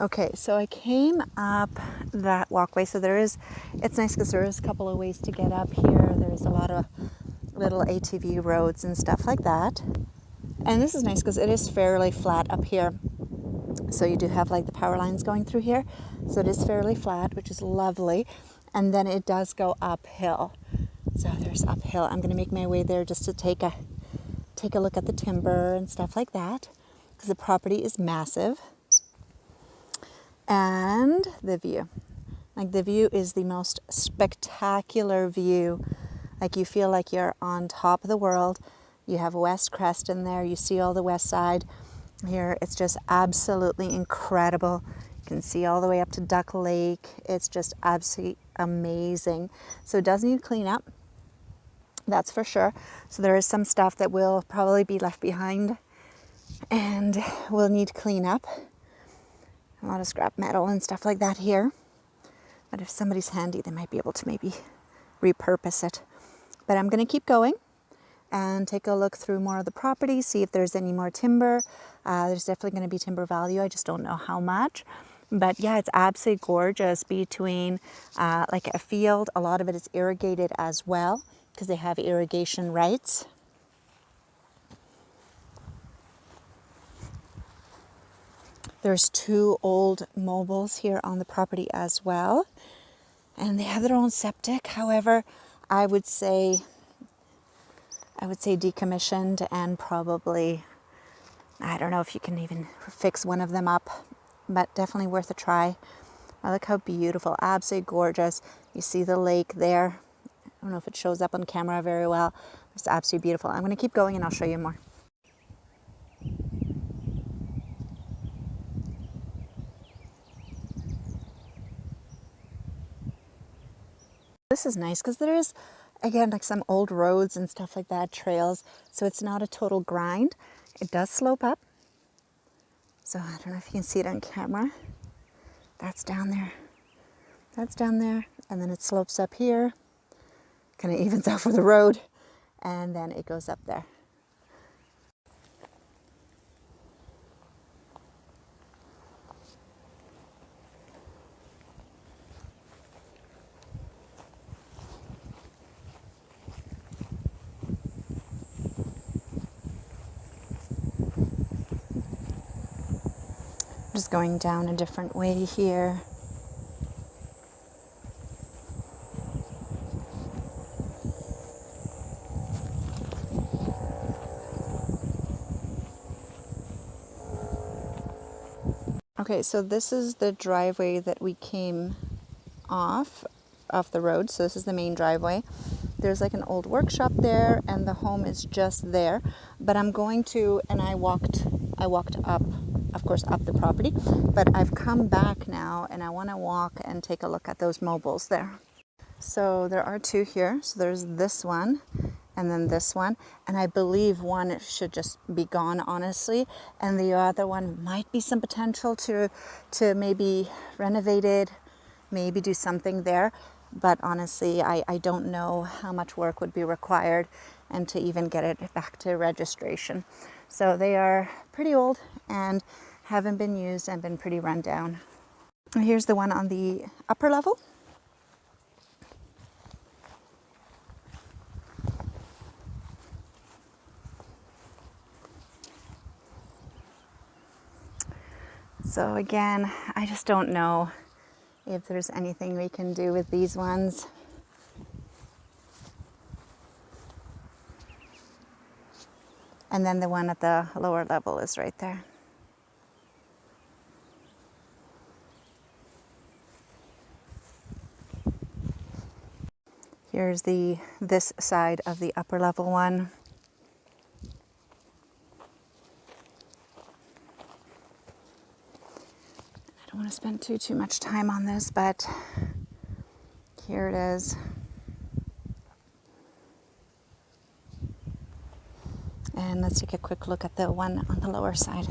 Okay, so I came up that walkway. So it's nice because there is a couple of ways to get up here. There's a lot of little ATV roads and stuff like that. And this is nice because it is fairly flat up here. So you do have like the power lines going through here. So it is fairly flat, which is lovely. And then it does go uphill. So there's uphill. I'm going to make my way there just to take a look at the timber and stuff like that, because the property is massive. And the view. Like, the view is the most spectacular view. Like, you feel like you're on top of the world. You have West Creston there. You see all the west side here. It's just absolutely incredible. You can see all the way up to Duck Lake. It's just absolutely amazing. So it does need cleanup. That's for sure. So there is some stuff that will probably be left behind and will need cleanup. A lot of scrap metal and stuff like that here. But if somebody's handy, they might be able to maybe repurpose it. But I'm going to keep going and take a look through more of the property, see if there's any more timber. There's definitely going to be timber value. I just don't know how much. But yeah, it's absolutely gorgeous between like a field. A lot of it is irrigated as well because they have irrigation rights. There's 2 old mobiles here on the property as well. And they have their own septic. However, I would say decommissioned, and probably, I don't know if you can even fix one of them up, but definitely worth a try. Oh, look how beautiful, absolutely gorgeous. You see the lake there. I don't know if it shows up on camera very well. It's absolutely beautiful. I'm going to keep going and I'll show you more. This is nice because there is, again, like some old roads and stuff like that, trails. So it's not a total grind. It does slope up. So I don't know if you can see it on camera. That's down there. That's down there. And then it slopes up here. Kind of evens out for the road. And then it goes up there. Just going down a different way here. Okay, so this is the driveway that we came off the road. So this is the main driveway. There's like an old workshop there, and the home is just there. But I'm going to, and I walked up, of course, up the property, but I've come back now and I want to walk and take a look at those mobiles there. So there are 2 here. So there's this one and then this one, and I believe one should just be gone, honestly, and the other one might be some potential to maybe renovate it, maybe do something there. But honestly, I don't know how much work would be required and to even get it back to registration. So they are pretty old and haven't been used and been pretty run down. Here's the one on the upper level. So again, I just don't know if there's anything we can do with these ones. And then the one at the lower level is right there. Here's this side of the upper level one. I don't want to spend too much time on this, but here it is. And let's take a quick look at the one on the lower side.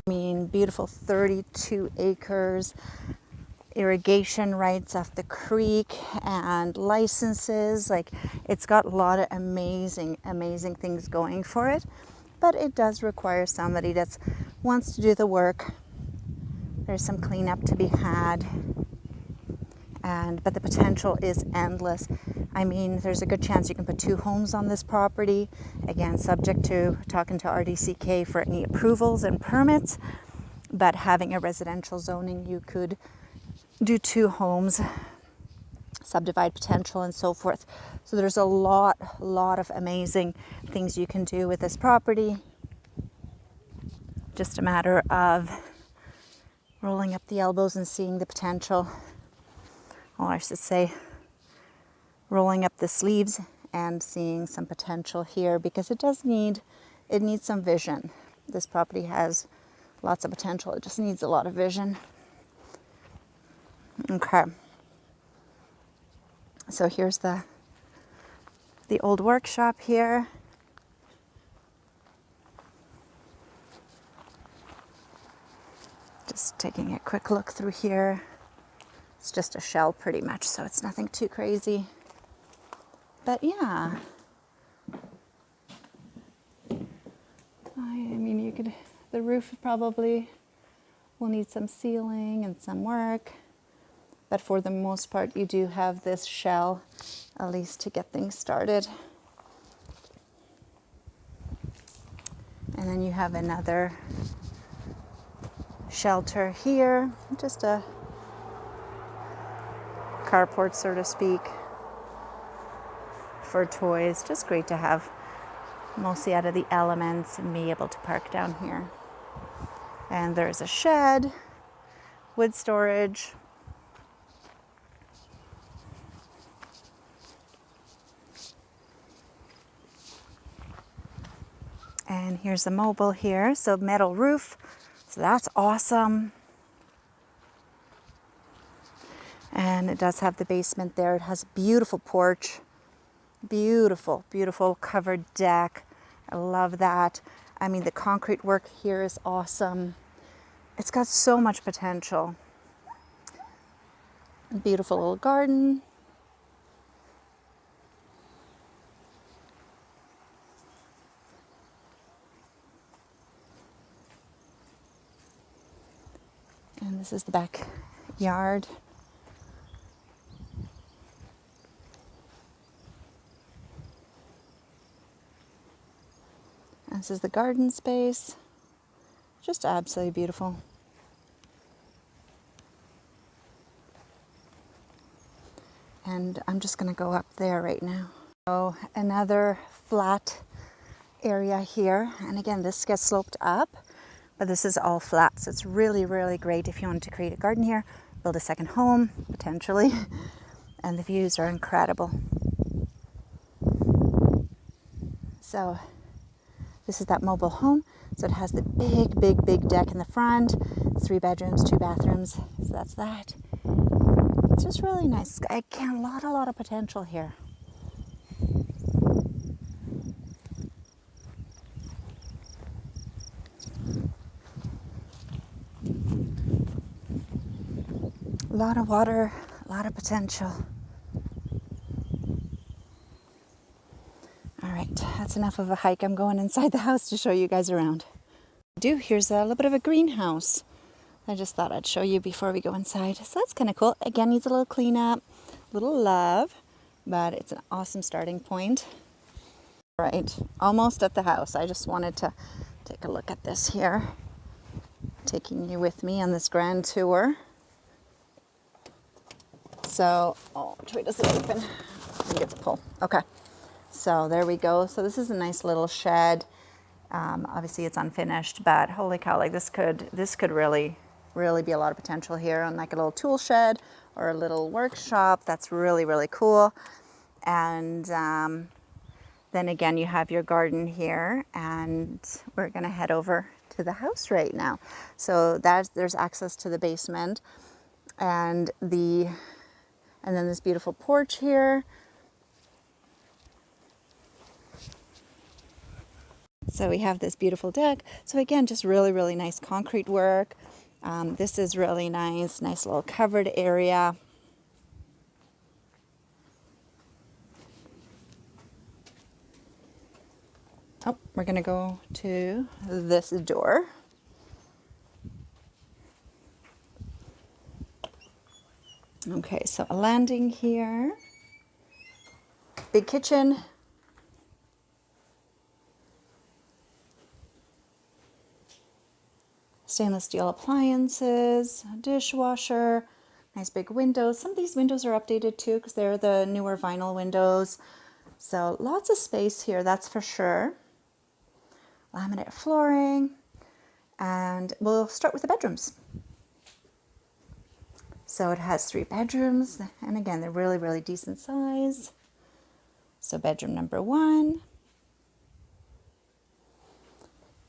I mean, beautiful 32 acres, irrigation rights off the creek, and licenses. Like, it's got a lot of amazing things going for it. but it does require somebody that wants to do the work. There's some cleanup to be had, but the potential is endless. I mean, there's a good chance you can put 2 homes on this property, again subject to talking to RDCK for any approvals and permits, but having a residential zoning, you could do 2 homes, subdivide potential and so forth. So there's a lot of amazing things you can do with this property. Just a matter of rolling up the elbows and seeing the potential, or I should say rolling up the sleeves and seeing some potential here, because it needs some vision. This property has lots of potential, it just needs a lot of vision. Okay, so here's the old workshop here. Just taking a quick look through here. It's just a shell pretty much, so it's nothing too crazy. But yeah, I mean, the roof probably will need some sealing and some work, but for the most part you do have this shell, at least to get things started. And then you have another shelter here, just a carport, so to speak, for toys. Just great to have, mostly out of the elements, and be able to park down here. And there's a shed, wood storage, and here's a mobile here, so metal roof, so that's awesome. And it does have the basement there. It has a beautiful porch, beautiful covered deck. I love that. I mean, the concrete work here is awesome. It's got so much potential. Beautiful little garden. And this is the backyard. This is the garden space. Just absolutely beautiful. And I'm just going to go up there right now. So another flat area here. And again, this gets sloped up, but this is all flat. So it's really great if you wanted to create a garden here, build a second home, potentially. And the views are incredible. So this is that mobile home. So it has the big deck in the front, 3 bedrooms, 2 bathrooms. So that's that. It's just really nice. Again, a lot of potential here. A lot of water, a lot of potential. All right, that's enough of a hike. I'm going inside the house to show you guys around. Here's a little bit of a greenhouse. I just thought I'd show you before we go inside. So that's kind of cool. Again, needs a little cleanup, a little love, but it's an awesome starting point. All right, almost at the house. I just wanted to take a look at this here. Taking you with me on this grand tour. So, which way does it open? I think it's a pull. Okay. So there we go. So this is a nice little shed. Obviously it's unfinished, but holy cow, like this could really be a lot of potential here on like a little tool shed or a little workshop. That's really cool. And then again, you have your garden here, and we're gonna head over to the house right now. So there's access to the basement and then this beautiful porch here. So we have this beautiful deck. So again, just really nice concrete work. This is really nice little covered area. Oh, we're gonna go to this door. Okay, so a landing here. Big kitchen. Stainless steel appliances, dishwasher, nice big windows. Some of these windows are updated too because they're the newer vinyl windows. So lots of space here, that's for sure. Laminate flooring. And we'll start with the bedrooms. So it has 3 bedrooms, and again, they're really, really decent size. So bedroom number 1.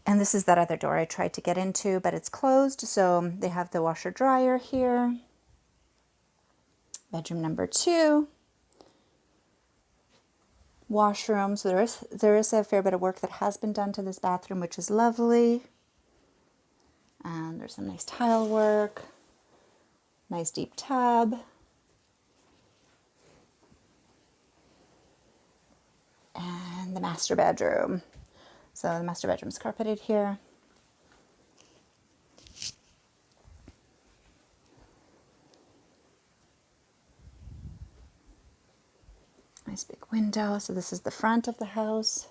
And this is that other door I tried to get into, but it's closed. So they have the washer dryer here. Bedroom number 2. Washroom. So there is a fair bit of work that has been done to this bathroom, which is lovely. And there's some nice tile work. Nice deep tub. And the master bedroom. So the master bedroom's carpeted here. Nice big window. So this is the front of the house.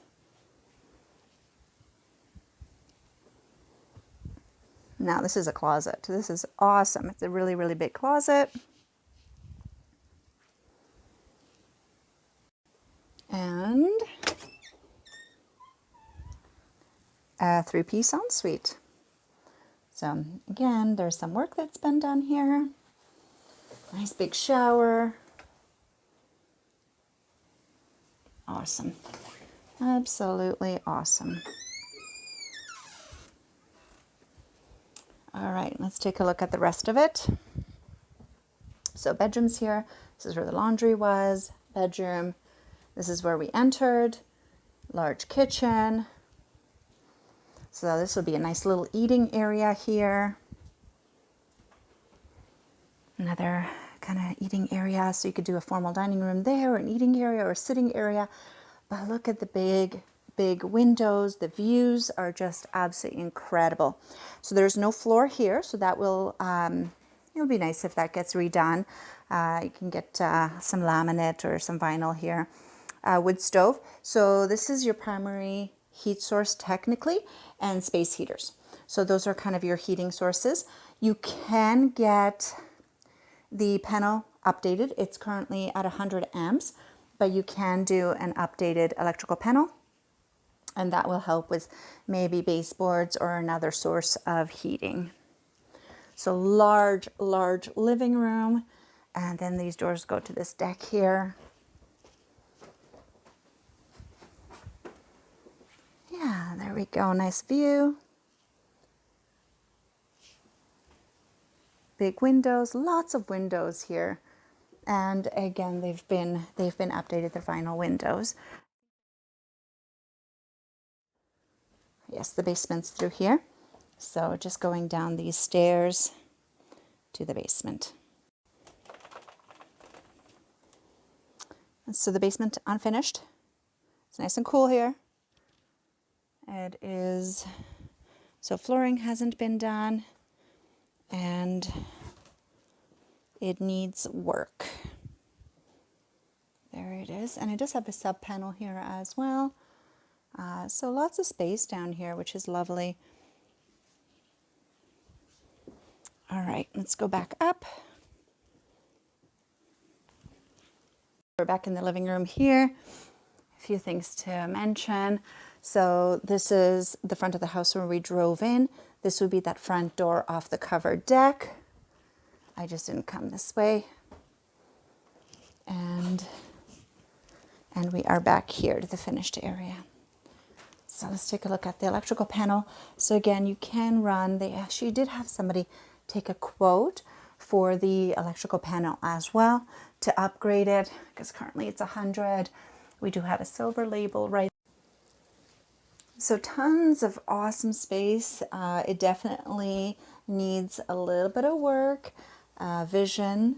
Now this is a closet. This is awesome. It's a really, really big closet. And a 3-piece ensuite. So again, there's some work that's been done here. Nice big shower. Awesome. Absolutely awesome. All right, let's take a look at the rest of it. So bedrooms here. This is where the laundry was. Bedroom. This is where we entered. Large kitchen. So this will be a nice little eating area here. Another kind of eating area. So you could do a formal dining room there, or an eating area, or a sitting area. But look at the big windows. The views are just absolutely incredible. So there's no floor here. So that will, it'll be nice if that gets redone. You can get some laminate or some vinyl here. Wood stove. So this is your primary heat source technically, and space heaters. So those are kind of your heating sources. You can get the panel updated. It's currently at 100 amps, but you can do an updated electrical panel, and that will help with maybe baseboards or another source of heating. So large living room, and then these doors go to this deck here. Yeah, there we go. Nice view. Big windows, lots of windows here. And again, they've been updated, the vinyl windows. Yes, the basement's through here. So just going down these stairs to the basement. And so the basement unfinished. It's nice and cool here. It is, so flooring hasn't been done, and it needs work. There it is. And it does have a sub panel here as well. So lots of space down here, which is lovely. All right, let's go back up. We're back in the living room here. A few things to mention. So this is the front of the house where we drove in. This would be that front door off the covered deck. I just didn't come this way. And we are back here to the finished area. So let's take a look at the electrical panel. So again, you can run, they actually did have somebody take a quote for the electrical panel as well to upgrade it, because currently it's 100. We do have a silver label right. So tons of awesome space. It definitely needs a little bit of work, vision,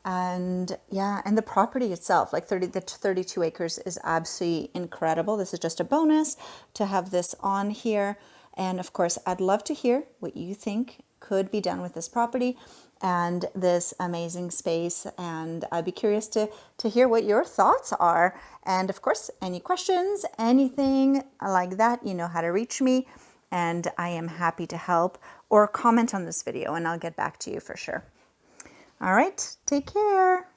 And yeah, and the property itself, like the 32 acres is absolutely incredible. This is just a bonus to have this on here. And of course, I'd love to hear what you think could be done with this property and this amazing space. And I'd be curious to hear what your thoughts are. And of course, any questions, anything like that, you know how to reach me. And I am happy to help, or comment on this video and I'll get back to you for sure. All right, take care.